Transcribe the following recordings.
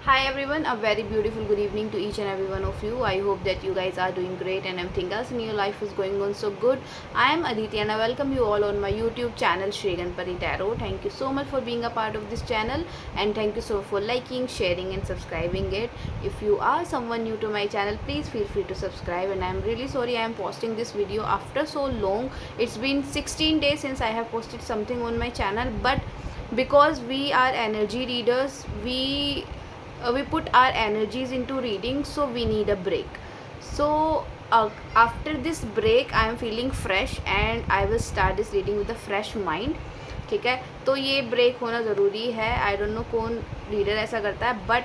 Hi everyone, a very beautiful good evening to each and every one of you. I hope that you guys are doing great and everything else in your life is going on so good. I am Aditi and I welcome you all on my YouTube channel Shri Ganpati Tarot. Thank you so much for being a part of this channel and thank you so much for liking, sharing and subscribing it. If you are someone new to my channel, please feel free to subscribe, and I am really sorry I am posting this video after so long. It's been 16 days since I have posted something on my channel, but because we are energy readers, we put our energies into reading, so we need a break. So after this break I am feeling fresh and I will start this reading with a fresh mind. ठीक है, तो ये break होना ज़रूरी है. I don't know कौन reader ऐसा करता है, बट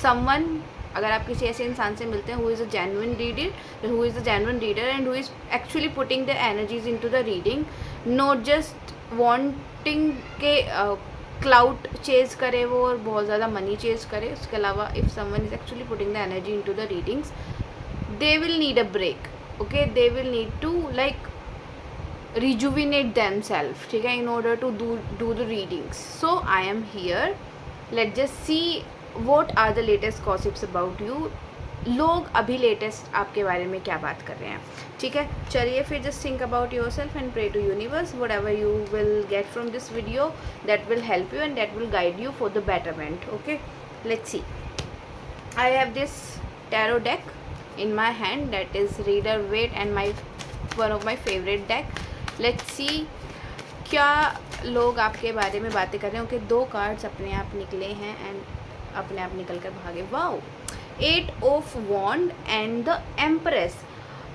समवन, अगर आप किसी ऐसे इंसान से मिलते हैं who is a genuine reader and who is actually putting the energies into the reading, not just wanting के क्लाउड चेज करे वो और बहुत ज़्यादा मनी चेज करे. उसके अलावा if someone is actually putting the energy into the readings, they will need a break. Okay, they will need to like rejuvenate themselves, ठीक है, in order to do the readings. So I am here. Let's just see what are the latest gossips about you. लोग अभी latest आपके बारे में क्या बात कर रहे हैं. ठीक है, चलिए फिर just think about yourself and pray to universe. Whatever you will get from this video, that will help you and that will guide you for the betterment. Okay, let's see. I have this tarot deck in my hand, that is Rider Waite and my one of my favorite deck. Let's see क्या लोग आपके बारे में बातें कर रहे हैं. Okay, 2 cards अपने आप निकले हैं एंड अपने आप निकल कर भागे. Wow, 8 of wand and the empress.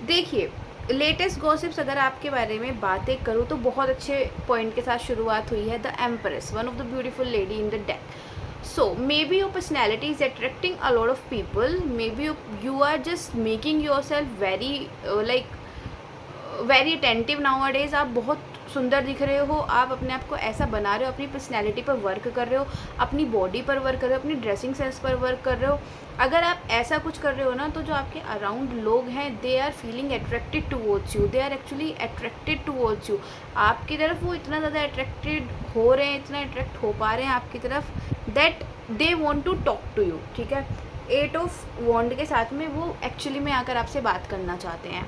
देखिए, लेटेस्ट गॉसिप्स अगर आपके बारे में बातें करूँ तो बहुत अच्छे पॉइंट के साथ शुरुआत हुई है. The empress, one of the beautiful lady in the deck. So maybe your personality is attracting a lot of people. Maybe you are just making yourself very very attentive nowadays. आप बहुत सुंदर दिख रहे हो, आप अपने आप को ऐसा बना रहे हो, अपनी पर्सनैलिटी पर वर्क कर रहे हो, अपनी बॉडी पर वर्क कर रहे हो, अपनी ड्रेसिंग सेंस पर वर्क कर रहे हो. अगर आप ऐसा कुछ कर रहे हो ना, तो जो आपके अराउंड लोग हैं, they are feeling attracted towards you, they are actually attracted towards you. आपकी तरफ वो इतना ज़्यादा अट्रैक्टेड हो रहे हैं, इतना अट्रैक्ट हो पा रहे हैं आपकी तरफ, that they want to talk to you. ठीक है, 8 ऑफ वॉन्ड के साथ में वो एक्चुअली में आकर आपसे बात करना चाहते हैं.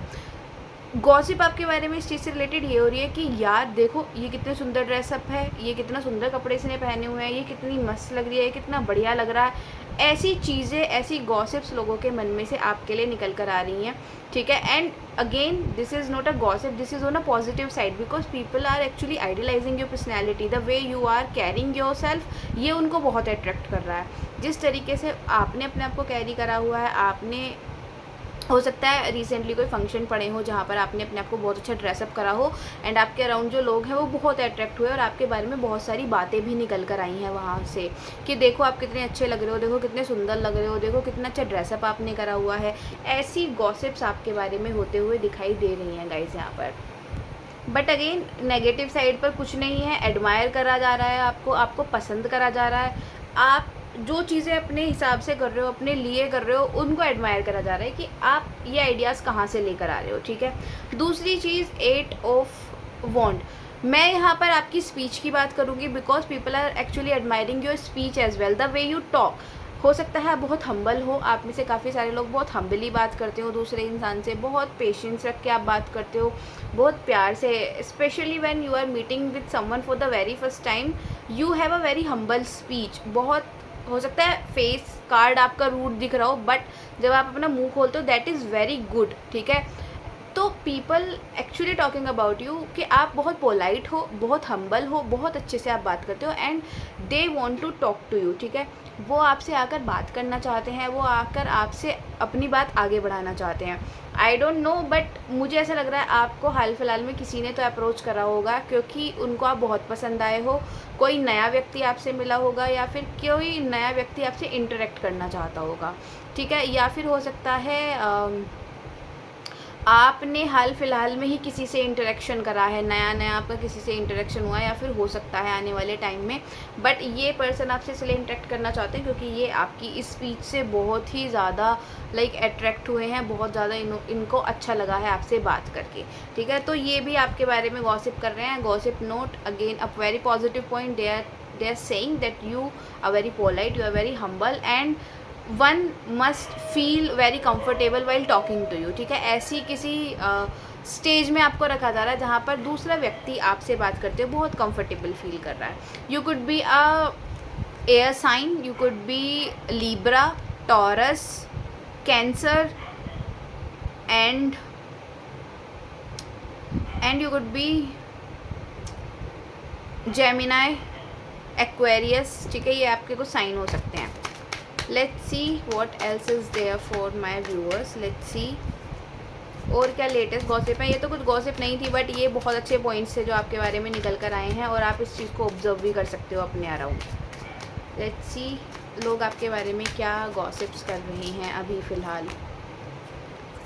गॉसिप आपके बारे में इस चीज़ से रिलेटेड ये हो रही है कि यार देखो, ये कितने सुंदर ड्रेसअप है, ये कितना सुंदर कपड़े इसने पहने हुए हैं, ये कितनी मस्त लग रही है, ये कितना बढ़िया लग रहा है. ऐसी चीज़ें, ऐसी गॉसिप्स लोगों के मन में से आपके लिए निकल कर आ रही हैं. ठीक है, and again this is not a gossip, this is on a positive side, because people are actually idealizing your personality, the way you are carrying yourself. ये उनको बहुत अट्रैक्ट कर रहा है. जिस तरीके से आपने अपने आप को कैरी करा हुआ है, आपने हो सकता है रिसेंटली कोई फंक्शन पड़े हो जहाँ पर आपने अपने आप को बहुत अच्छा ड्रेसअप करा हो एंड आपके अराउंड जो लोग हैं वो बहुत अट्रैक्ट हुए और आपके बारे में बहुत सारी बातें भी निकल कर आई हैं वहाँ से कि देखो आप कितने अच्छे लग रहे हो, देखो कितने सुंदर लग रहे हो, देखो कितना अच्छा ड्रेसअप आपने करा हुआ है. ऐसी गॉसिप्स आपके बारे में होते हुए दिखाई दे रही हैं गाइस यहाँ पर. बट अगेन नेगेटिव साइड पर कुछ नहीं है. एडमायर करा जा रहा है आपको, आपको पसंद करा जा रहा है. आप जो चीज़ें अपने हिसाब से कर रहे हो, अपने लिए कर रहे हो, उनको एडमायर करा जा रहा है कि आप ये आइडियाज़ कहाँ से लेकर आ रहे हो. ठीक है, दूसरी चीज़ 8 ऑफ वॉन्ड. मैं यहाँ पर आपकी स्पीच की बात करूँगी because people are actually admiring your speech as well, the way you talk. हो सकता है आप बहुत हम्बल हो, आप में से काफ़ी सारे लोग बहुत हम्बली बात करते हो दूसरे इंसान से, बहुत पेशेंस रख के आप बात करते हो, बहुत प्यार से. Specially when you are meeting with someone for the very first time, you have a very humble speech. बहुत हो सकता है फेस कार्ड आपका रूड दिख रहा हो, बट जब आप अपना मुंह खोलते हो दैट इज़ वेरी गुड. ठीक है, तो people actually talking about you कि आप बहुत पोलाइट हो, बहुत हम्बल हो, बहुत अच्छे से आप बात करते हो and they want to talk to you. ठीक है, वो आपसे आकर बात करना चाहते हैं, वो आकर आपसे अपनी बात आगे बढ़ाना चाहते हैं. आई डोंट नो, बट मुझे ऐसा लग रहा है आपको हाल फिलहाल में किसी ने तो अप्रोच करा होगा क्योंकि उनको आप बहुत पसंद आए हो. कोई नया व्यक्ति आपसे मिला होगा या फिर कोई नया व्यक्ति आपसे इंटरेक्ट करना चाहता होगा. ठीक है, या फिर हो सकता है आपने हाल फिलहाल में ही किसी से इंटरेक्शन करा है, नया नया आपका किसी से इंटरेक्शन हुआ है, या फिर हो सकता है आने वाले टाइम में. बट ये पर्सन आपसे इसलिए इंटरेक्ट करना चाहते हैं क्योंकि ये आपकी इस स्पीच से बहुत ही ज़्यादा अट्रैक्ट हुए हैं, बहुत ज़्यादा इनको अच्छा लगा है आपसे बात करके. ठीक है, तो ये भी आपके बारे में गॉसिप कर रहे हैं. Gossip note again a very positive point, they are saying that you are very polite, you are very humble and one must feel very comfortable while talking to you, ठीक है। ऐसी किसी स्टेज में आपको रखा जा रहा है जहाँ पर दूसरा व्यक्ति आपसे बात करते हुए बहुत कंफर्टेबल फील कर रहा है। You could be a air sign, you could be Libra, Taurus, Cancer and you could be Gemini, Aquarius, ठीक है। ये आपके कुछ साइन हो सकते हैं। Let's see what else is there for my viewers, let's see और क्या लेटेस्ट गॉसिप है। ये तो कुछ गॉसिप नहीं थी बट ये बहुत अच्छे पॉइंट्स थे जो आपके बारे में निकल कर आए हैं और आप इस चीज़ को ऑब्जर्व भी कर सकते हो अपने अराउंड। लेट्स सी लोग आपके बारे में क्या गॉसिप्स कर रहे हैं अभी फ़िलहाल।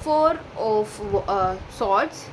4 of swords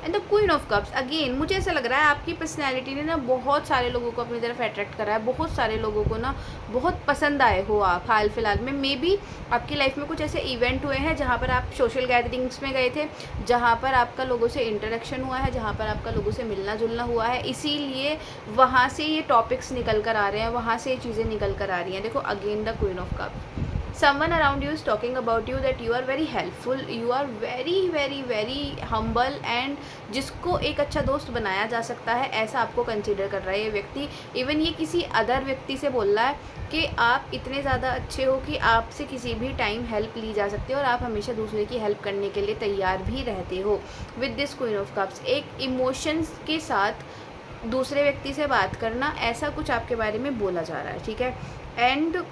and the queen of cups. Again मुझे ऐसा लग रहा है आपकी पर्सनैलिटी ने ना बहुत सारे लोगों को अपनी तरफ अट्रैक्ट करा है, बहुत सारे लोगों को ना बहुत पसंद आए हो आप हाल फिलहाल में। मे बी आपकी लाइफ में कुछ ऐसे इवेंट हुए हैं जहाँ पर आप सोशल गैदरिंग्स में गए थे, जहाँ पर आपका लोगों से इंटरेक्शन हुआ है, जहाँ पर आपका लोगों से मिलना जुलना हुआ है, इसीलिए वहाँ से ये टॉपिक्स निकल कर आ रहे हैं, वहाँ से ये चीज़ें निकल कर आ रही हैं। देखो again the queen of cups, someone around you is talking about you that you are very helpful, you are very humble and जिसको एक अच्छा दोस्त बनाया जा सकता है ऐसा आपको कंसीडर कर रहा है ये व्यक्ति। इवन ये किसी अदर व्यक्ति से बोल रहा है कि आप इतने ज़्यादा अच्छे हो कि आपसे किसी भी टाइम हेल्प ली जा सकती है और आप हमेशा दूसरे की हेल्प करने के लिए तैयार भी रहते हो। With this queen of cups एक इमोशंस के साथ दूसरे व्यक्ति से बात करना, ऐसा कुछ आपके बारे में बोला जा रहा है, ठीक है। एंड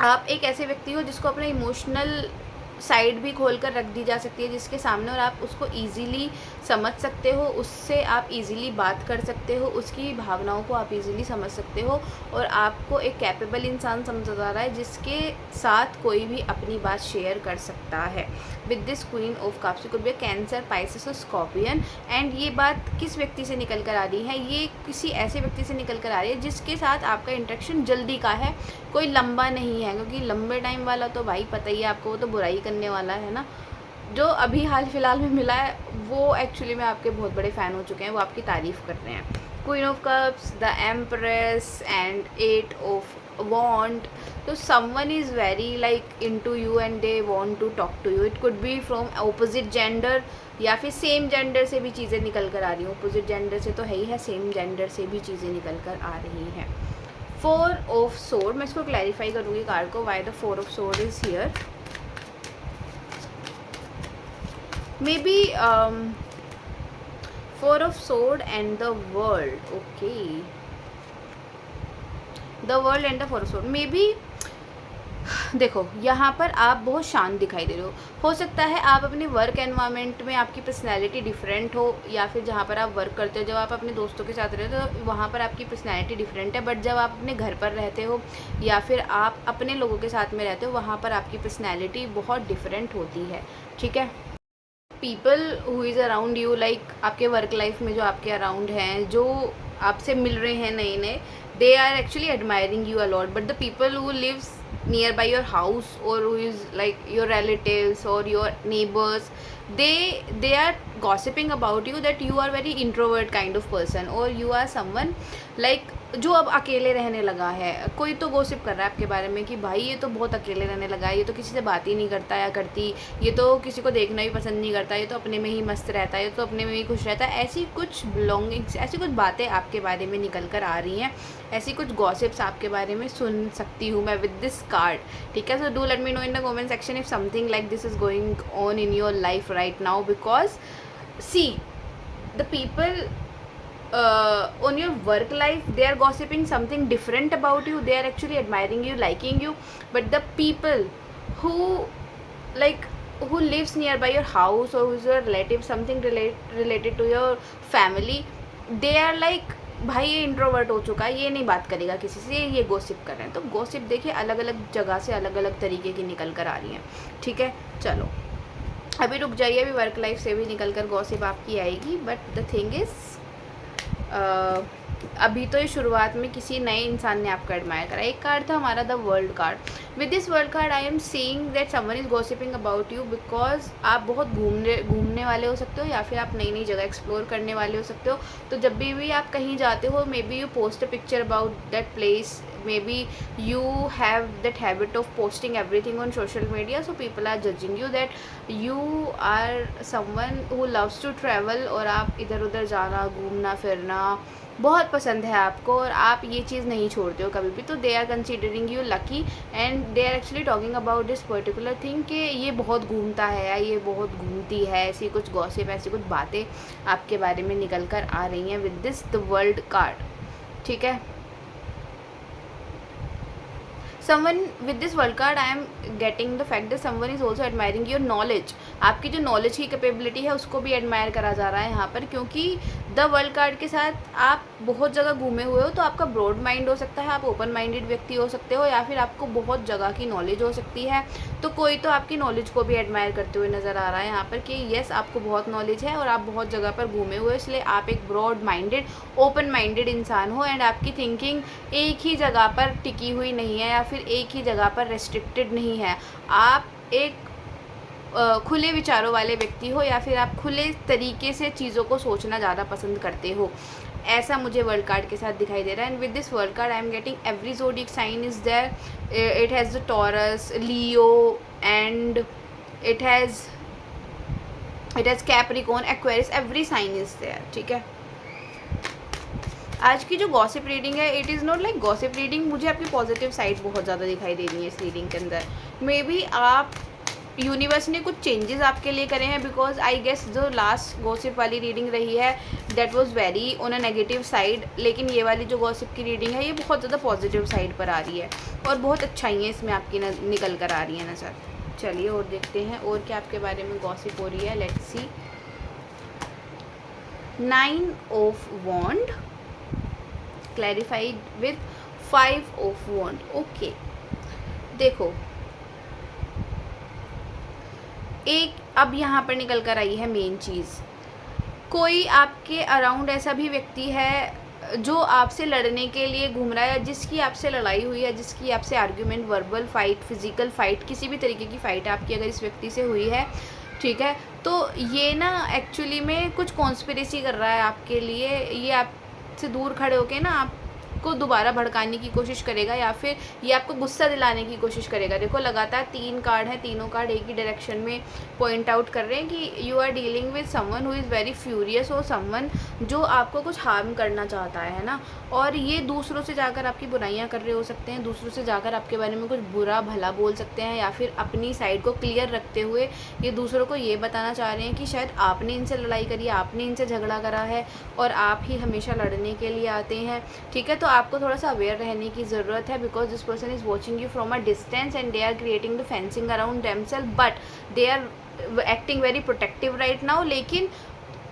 आप एक ऐसे व्यक्ति हो जिसको अपना इमोशनल साइड भी खोल कर रख दी जा सकती है जिसके सामने, और आप उसको इजीली समझ सकते हो, उससे आप इजीली बात कर सकते हो, उसकी भावनाओं को आप इजीली समझ सकते हो और आपको एक कैपेबल इंसान समझा जा रहा है जिसके साथ कोई भी अपनी बात शेयर कर सकता है। With this queen of cups could be cancer, Pisces और स्कॉर्पियन। एंड ये बात किस व्यक्ति से निकल कर आ रही है? ये किसी ऐसे व्यक्ति से निकल कर आ रही है जिसके साथ आपका इंटरेक्शन जल्दी का है, कोई लंबा नहीं है, क्योंकि लंबे टाइम वाला तो भाई पता ही है आपको, वो तो बुराई करने वाला है ना। जो अभी हाल फिलहाल में मिला है वो एक्चुअली में आपके बहुत बड़े फ़ैन हो चुके हैं, वो आपकी तारीफ़ कर रहे हैं। Queen of cups, the empress and 8 of wand. तो someone is very like into you and they want to talk to you. It could be from opposite gender या फिर सेम जेंडर से भी चीज़ें निकल कर आ रही हैं। अपोजिट जेंडर से तो है ही है, सेम जेंडर से भी चीज़ें निकल कर आ रही हैं। 4 ऑफ सोर्ड, मैं इसको क्लैरिफाई करूँगी कार्ड को, why the 4 of sword is here. May be 4 of sword and the world, okay, the world and the 4 of sword. May be देखो यहाँ पर आप बहुत शांत दिखाई दे रहे हो सकता है आप अपने वर्क एनवायरनमेंट में आपकी पर्सनैलिटी डिफरेंट हो, या फिर जहाँ पर आप वर्क करते हो, जब आप अपने दोस्तों के साथ रहते हो तो वहाँ पर आपकी पर्सनैलिटी डिफरेंट है, बट जब आप अपने घर पर रहते हो या फिर आप अपने लोगों के साथ में रहते हो वहाँ पर आपकी पर्सनैलिटी बहुत डिफरेंट होती है, ठीक है। People who is around you, like आपके वर्क लाइफ में जो आपके अराउंड हैं, जो आपसे मिल रहे हैं नए नए, they are actually admiring you a lot, but the people who lives nearby your house or who is like your relatives or your neighbors, they are gossiping about you that you are very introvert kind of person or you are someone like जो अब अकेले रहने लगा है। कोई तो gossip कर रहा है आपके बारे में कि भाई ये तो बहुत अकेले रहने लगा है, ये तो किसी से बात ही नहीं करता या करती, ये तो किसी को देखना भी पसंद नहीं करता, ये तो अपने में ही मस्त रहता है, ये तो अपने में ही खुश रहता है। ऐसी कुछ बिलोंगिंग्स, ऐसी कुछ बातें आपके बारे में निकल कर आ रही हैं, ऐसी कुछ गॉसिप्स आपके बारे में सुन सकती हूँ मैं विद दिस कार्ड, ठीक है। So do let me know in the comment section if something like this is going on in your life right now, because see the people on your work life, they are gossiping something different about you, they are actually admiring you, liking you, but the people who like who lives nearby your house or who's your relative, something related to your family, they are like भाई ये introvert हो चुका है, ये नहीं बात करेगा किसी से, ये गॉसिप कर रहे हैं। तो गॉसिप देखिए अलग अलग जगह से अलग अलग तरीके की निकल कर आ रही हैं, ठीक है। चलो अभी रुक जाइए, अभी वर्क लाइफ से भी निकल कर गॉसिप आपकी आएगी, बट द थिंग इज़ अभी तो ये शुरुआत में किसी नए इंसान ने आपको एडमायर करा। एक कार्ड था हमारा the world card. With this world card I am seeing that someone is gossiping about you, because आप बहुत घूमने वाले हो सकते हो, या फिर आप नई नई जगह एक्सप्लोर करने वाले हो सकते हो। तो जब भी आप कहीं जाते हो, may be you post a picture about that place, maybe you have that habit of posting everything on social media, so people are judging you that you are someone who loves to travel, और आप इधर उधर जाना, घूमना फिरना बहुत पसंद है आपको, और आप ये चीज़ नहीं छोड़ते हो कभी भी। तो they are considering you lucky, and they are actually talking about this particular thing कि ये बहुत घूमता है या ये बहुत घूमती है, ऐसी कुछ गॉसिप, ऐसी कुछ बातें आपके बारे में निकल कर आ रही हैं with this the world card. ठीक है, someone with this world card I am getting the fact that someone is also admiring your knowledge। आपकी जो नॉलेज की कैपेबिलिटी है उसको भी एडमायर करा जा रहा है यहाँ पर, क्योंकि द वर्ल्ड कार्ड के साथ आप बहुत जगह घूमे हुए हो, तो आपका ब्रॉड माइंड हो सकता है, आप ओपन माइंडेड व्यक्ति हो सकते हो, या फिर आपको बहुत जगह की नॉलेज हो सकती है। तो कोई तो आपकी नॉलेज को भी एडमायर करते हुए नज़र आ रहा है यहाँ पर कि येस, आपको बहुत नॉलेज है और आप बहुत जगह पर घूमे हुए हो, इसलिए आप एक ब्रॉड माइंडेड, ओपन माइंडेड इंसान हो, एंड आपकी थिंकिंग एक ही जगह पर टिकी हुई नहीं है, या फिर एक ही जगह पर रेस्ट्रिक्टेड नहीं है। आप एक खुले विचारों वाले व्यक्ति हो, या फिर आप खुले तरीके से चीज़ों को सोचना ज़्यादा पसंद करते हो, ऐसा मुझे वर्ल्ड कार्ड के साथ दिखाई दे रहा है। And with this world card I am getting every zodiac sign is there, it has the Taurus, Leo, and it has Capricorn, Aquarius, every sign is there. ठीक है, आज की जो गॉसिप रीडिंग है, it is not like gossip reading, मुझे आपकी positive side बहुत ज़्यादा दिखाई दे रही है इस रीडिंग के अंदर। मे बी आप यूनिवर्स ने कुछ चेंजेस आपके लिए करे हैं, बिकॉज आई गेस जो लास्ट गॉसिप वाली रीडिंग रही है that was very on a negative side, लेकिन ये वाली जो गॉसिप की रीडिंग है ये बहुत ज़्यादा पॉजिटिव साइड पर आ रही है, और बहुत अच्छाइयाँ इसमें आपकी निकल कर आ रही हैं नज़र। चलिए और देखते हैं और क्या आपके बारे में गॉसिप हो रही है। Let's see. 9 of wand clarified with 5 of wand. Okay, देखो एक अब यहाँ पर निकल कर आई है मेन चीज़, कोई आपके अराउंड ऐसा भी व्यक्ति है जो आपसे लड़ने के लिए घूम रहा है, जिसकी आपसे लड़ाई हुई है, जिसकी आपसे argument, verbal fight, physical fight, किसी भी तरीके की फ़ाइट आपकी अगर इस व्यक्ति से हुई है, ठीक है, तो ये ना एक्चुअली में कुछ कॉन्स्पिरेसी कर रहा है आपके लिए। ये आपसे दूर खड़े होके ना आपको दोबारा भड़काने की कोशिश करेगा, या फिर ये आपको गुस्सा दिलाने की कोशिश करेगा। देखो लगातार 3 कार्ड हैं, तीनों कार्ड एक ही डायरेक्शन में पॉइंट आउट कर रहे हैं कि you are dealing with someone who is very furious, और समवन जो आपको कुछ हार्म करना चाहता है ना, और ये दूसरों से जाकर आपकी बुराइयां कर रहे हो सकते हैं, दूसरों से जाकर आपके बारे में कुछ बुरा भला बोल सकते हैं, या फिर अपनी साइड को क्लियर रखते हुए ये दूसरों को ये बताना चाह रहे हैं कि शायद आपने इनसे लड़ाई करी, आपने इनसे झगड़ा करा है, और आप ही हमेशा लड़ने के लिए आते हैं। ठीक है, तो आपको थोड़ा सा अवेयर रहने की ज़रूरत है, because this person is watching you from a distance and they are creating the fencing around themselves, but they are acting very protective right now. लेकिन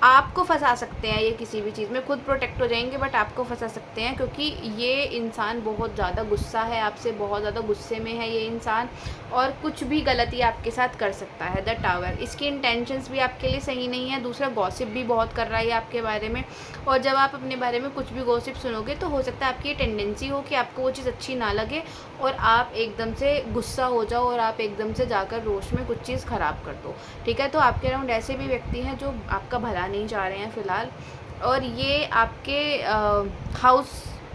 आपको फंसा सकते हैं ये किसी भी चीज़ में, खुद प्रोटेक्ट हो जाएंगे बट आपको फंसा सकते हैं, क्योंकि ये इंसान बहुत ज़्यादा गुस्सा है आपसे, बहुत ज़्यादा गुस्से में है ये इंसान, और कुछ भी गलती आपके साथ कर सकता है। द टावर, इसकी इंटेंशंस भी आपके लिए सही नहीं है। दूसरा गॉसिप भी बहुत कर रहा है आपके बारे में, और जब आप अपने बारे में कुछ भी गॉसिप सुनोगे तो हो सकता है आपकी ये टेंडेंसी हो कि आपको वो चीज़ अच्छी ना लगे और आप एकदम से गुस्सा हो जाओ और आप एकदम से जाकर रोश में कुछ चीज़ ख़राब कर दो। ठीक है, तो आपके अराउंड ऐसे भी व्यक्ति हैं जो आपका भला नहीं चाह रहे हैं फ़िलहाल, और ये आपके हाउस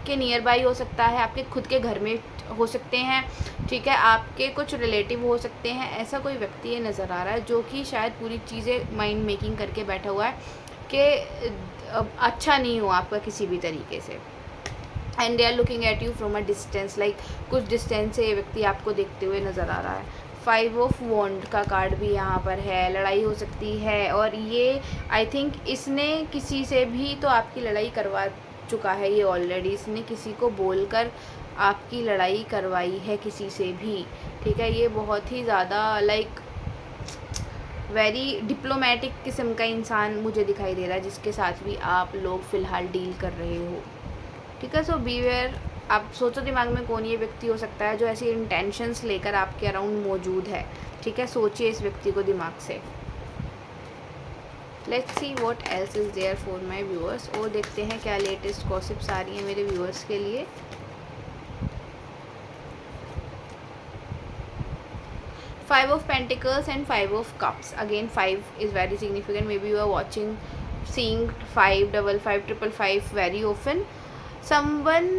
के नियर बाई हो सकता है, आपके खुद के घर में हो सकते हैं। ठीक है, आपके कुछ रिलेटिव हो सकते हैं। ऐसा कोई व्यक्ति ये नज़र आ रहा है जो कि शायद पूरी चीज़ें माइंड मेकिंग करके बैठा हुआ है कि अच्छा नहीं हो आपका किसी भी तरीके से, and they are looking at you from a distance, like कुछ डिस्टेंस से ये व्यक्ति आपको देखते हुए नज़र आ रहा है। 5 ऑफ वॉन्ड का कार्ड भी यहाँ पर है, लड़ाई हो सकती है, और ये आई थिंक इसने किसी से भी तो आपकी लड़ाई करवा चुका है ये ऑलरेडी, इसने किसी को बोलकर आपकी लड़ाई करवाई है किसी से भी। ठीक है, ये बहुत ही ज़्यादा लाइक वेरी डिप्लोमेटिक किस्म का इंसान मुझे दिखाई दे रहा है, जिसके साथ भी आप लोग फ़िलहाल डील कर रहे हो। ठीक है, सो बीवेयर, आप सोचो दिमाग में कौन ये व्यक्ति हो सकता है जो ऐसी इंटेंशंस लेकर आपके अराउंड मौजूद है। ठीक है, सोचिए इस व्यक्ति को दिमाग से। Let's see what else is there for my viewers. और देखते हैं क्या लेटेस्ट गॉसिप्स आ रही हैं मेरे व्यूअर्स के लिए। Five of Pentacles and Five of Cups. Again, 5 is very significant. Maybe you are watching, seeing 5, 5, 5, 5 very often. Someone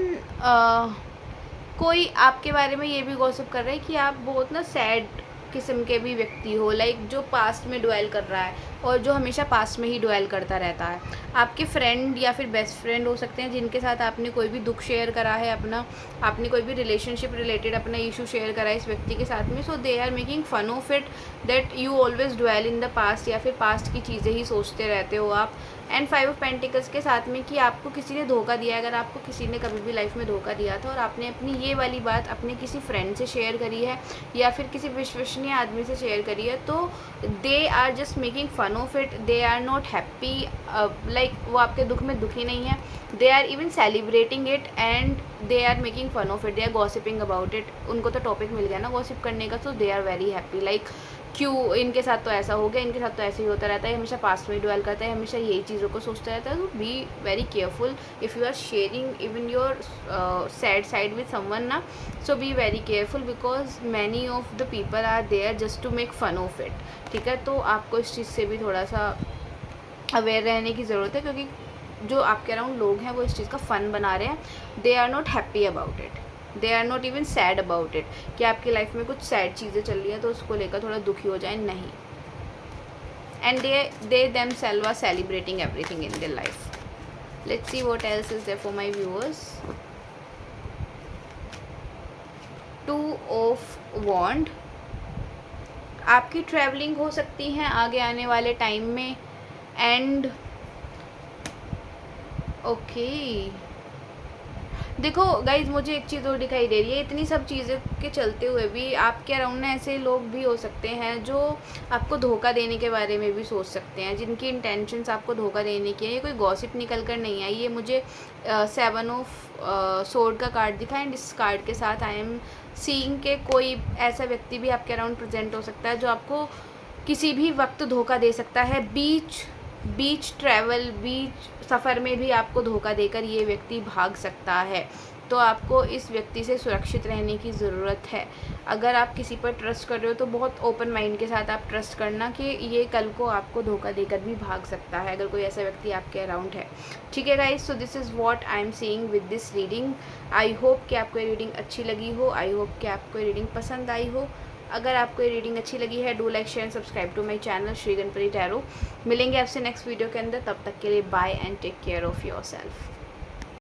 कोई आपके बारे में ये भी गॉसिप कर रहा है कि आप बहुत ना सैड किस्म के भी व्यक्ति हो, लाइक जो पास्ट में डुएल कर रहा है और जो हमेशा पास्ट में ही डुएल करता रहता है। आपके फ्रेंड या फिर बेस्ट फ्रेंड हो सकते हैं जिनके साथ आपने कोई भी दुख शेयर करा है अपना, आपने कोई भी रिलेशनशिप रिलेटेड अपना इशू शेयर करा है इस व्यक्ति के साथ में। So they are making fun of it that you always dwell in the past, या फिर पास्ट की चीज़ें ही सोचते रहते हो आप। एंड 5 ऑफ पेंटिकल्स के साथ में कि आपको किसी ने धोखा दिया है। अगर आपको किसी ने कभी भी लाइफ में धोखा दिया था और आपने अपनी ये वाली बात अपने किसी फ्रेंड से शेयर करी है या फिर किसी विश्वसनीय आदमी से शेयर करी है, तो they are just making fun of it, they are not happy, like वो आपके दुख में दुखी नहीं है, they are even celebrating it and they are making fun of it, they are gossiping about it. उनको तो टॉपिक मिल गया ना गॉसिप करने का, तो they are very happy, like क्यों इनके साथ तो ऐसा हो गया, इनके साथ तो ऐसे ही होता रहता है, हमेशा पास्ट में डुएल करता है, हमेशा यही चीज़ों को सोचता रहता है। तो be very careful if you are sharing even your sad side with someone ना, so be very careful because many of the people are there just to make fun of it. ठीक है, तो आपको इस चीज़ से भी थोड़ा सा अवेयर रहने की ज़रूरत है, क्योंकि जो आपके अराउंड लोग हैं वो इस चीज़ का फ़न बना रहे हैं, they are not happy about it, they are not even sad about it, कि आपकी लाइफ में कुछ सैड चीज़ें चल रही हैं तो उसको लेकर थोड़ा दुखी हो जाए, नहीं। And they themselves are celebrating everything in their life. Let's see what else is there for my viewers. 2 of wand, आपकी ट्रैवलिंग हो सकती है आगे आने वाले टाइम में। एंड ओके, देखो गाइज, मुझे एक चीज़ और दिखाई दे रही है, इतनी सब चीज़ें के चलते हुए भी आपके अराउंड में ऐसे लोग भी हो सकते हैं जो आपको धोखा देने के बारे में भी सोच सकते हैं, जिनकी इंटेंशंस आपको धोखा देने की है। ये कोई गॉसिप निकल कर नहीं आई, ये मुझे 7 ऑफ सोर्ड का कार्ड दिखा। एंड इस कार्ड के साथ आई एम सीइंग के कोई ऐसा व्यक्ति भी आपके अराउंड प्रेजेंट हो सकता है जो आपको किसी भी वक्त धोखा दे सकता है। बीच ट्रैवल, बीच सफ़र में भी आपको धोखा देकर ये व्यक्ति भाग सकता है, तो आपको इस व्यक्ति से सुरक्षित रहने की ज़रूरत है। अगर आप किसी पर ट्रस्ट कर रहे हो तो बहुत ओपन माइंड के साथ आप ट्रस्ट करना कि ये कल को आपको धोखा देकर भी भाग सकता है, अगर कोई ऐसा व्यक्ति आपके अराउंड है। ठीक है guys, so this is what I am seeing with this reading. I hope कि आपको ये रीडिंग अच्छी लगी हो, आई होप कि आपको ये रीडिंग पसंद आई हो। अगर आपको ये रीडिंग अच्छी लगी है, do like share and subscribe to my channel Shri Ganpati tarot. मिलेंगे आपसे नेक्स्ट वीडियो के अंदर, तब तक के लिए bye and take care of yourself.